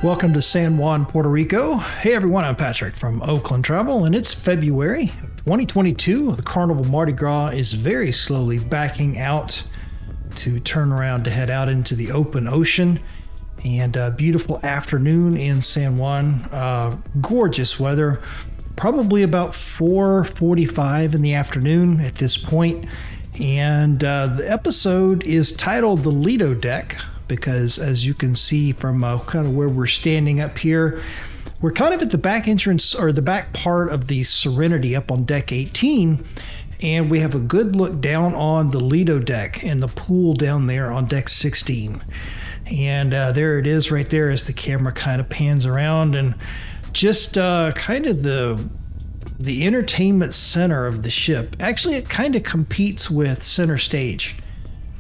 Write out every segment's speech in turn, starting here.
Welcome to San Juan, Puerto Rico. Hey everyone, I'm Patrick from Oakland Travel, and it's February 2022. The Carnival Mardi Gras is very slowly backing out to turn around to head out into the open ocean. And a beautiful afternoon in San Juan. Gorgeous weather. Probably about 4:45 in the afternoon at this point. And the episode is titled The Lido Deck, because as you can see from kind of where we're standing up here, we're kind of at the back entrance or the back part of the Serenity up on deck 18, and we have a good look down on the Lido deck and the pool down there on deck 16. And there it is right there as the camera kind of pans around, and just kind of the entertainment center of the ship. Actually, it kind of competes with center stage.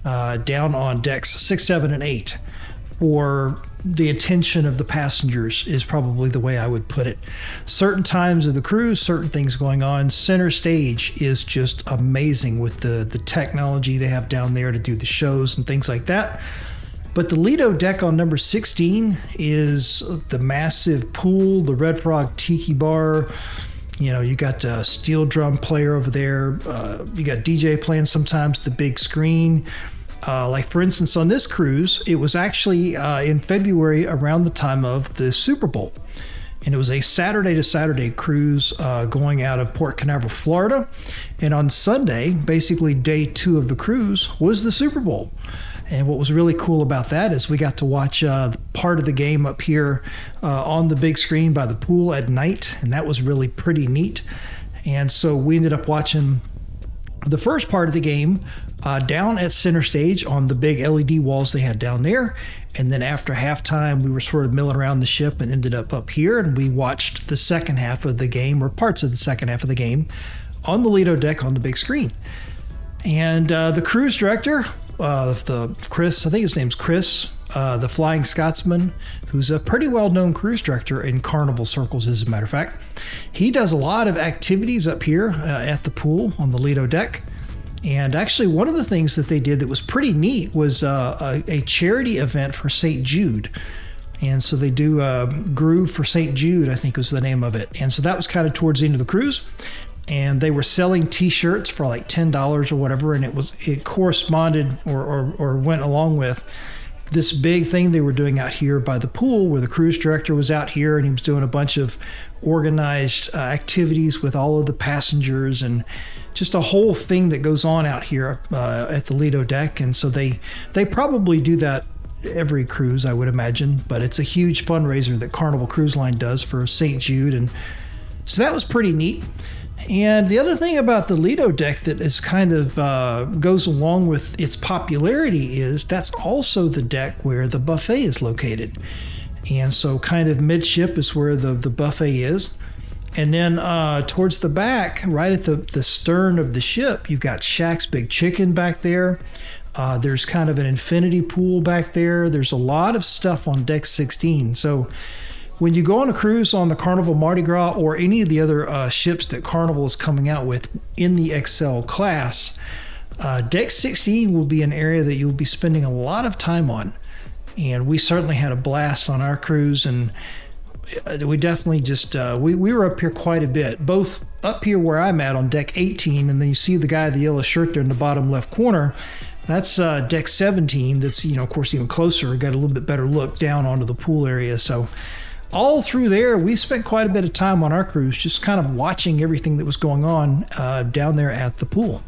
Down on decks 6, 7, and 8 for the attention of the passengers is probably the way I would put it. Certain times of the cruise, certain things going on. Center stage is just amazing with the technology they have down there to do the shows and things like that. But the Lido deck on number 16 is the massive pool, the Red Frog Tiki Bar. You know, you got a steel drum player over there. You got DJ playing sometimes, the big screen. Like, for instance, on this cruise, it was actually in February around the time of the Super Bowl. And it was a Saturday to Saturday cruise going out of Port Canaveral, Florida. And on Sunday, basically day 2 of the cruise, was the Super Bowl. And what was really cool about that is we got to watch part of the game up here on the big screen by the pool at night. And that was really pretty neat. And so we ended up watching the first part of the game down at center stage on the big LED walls they had down there. And then after halftime, we were sort of milling around the ship and ended up here. And we watched the second half of the game, or parts of the second half of the game, on the Lido deck on the big screen. And the cruise director, Chris, I think his name's Chris, the Flying Scotsman, who's a pretty well-known cruise director in Carnival circles, as a matter of fact. He does a lot of activities up here at the pool on the Lido deck. And actually, one of the things that they did that was pretty neat was a charity event for St. Jude. And so they do Groove for St. Jude, I think was the name of it. And so that was kind of towards the end of the cruise. And they were selling T-shirts for like $10 or whatever, and it corresponded or went along with this big thing they were doing out here by the pool, where the cruise director was out here and he was doing a bunch of organized activities with all of the passengers and just a whole thing that goes on out here at the Lido deck. And so they probably do that every cruise, I would imagine, but it's a huge fundraiser that Carnival Cruise Line does for St. Jude, and so that was pretty neat. And the other thing about the Lido deck that is kind of goes along with its popularity is that's also the deck where the buffet is located. And so kind of midship is where the buffet is. And then towards the back, right at the stern of the ship, you've got Shaq's Big Chicken back there. There's kind of an infinity pool back there. There's a lot of stuff on deck 16. So when you go on a cruise on the Carnival Mardi Gras or any of the other ships that Carnival is coming out with in the XL class, deck 16 will be an area that you'll be spending a lot of time on. And we certainly had a blast on our cruise, and we definitely just, we were up here quite a bit, both up here where I'm at on deck 18, and then you see the guy in the yellow shirt there in the bottom left corner. That's deck 17. That's, of course, even closer. Got a little bit better look down onto the pool area. So all through there, we spent quite a bit of time on our cruise just kind of watching everything that was going on down there at the pool.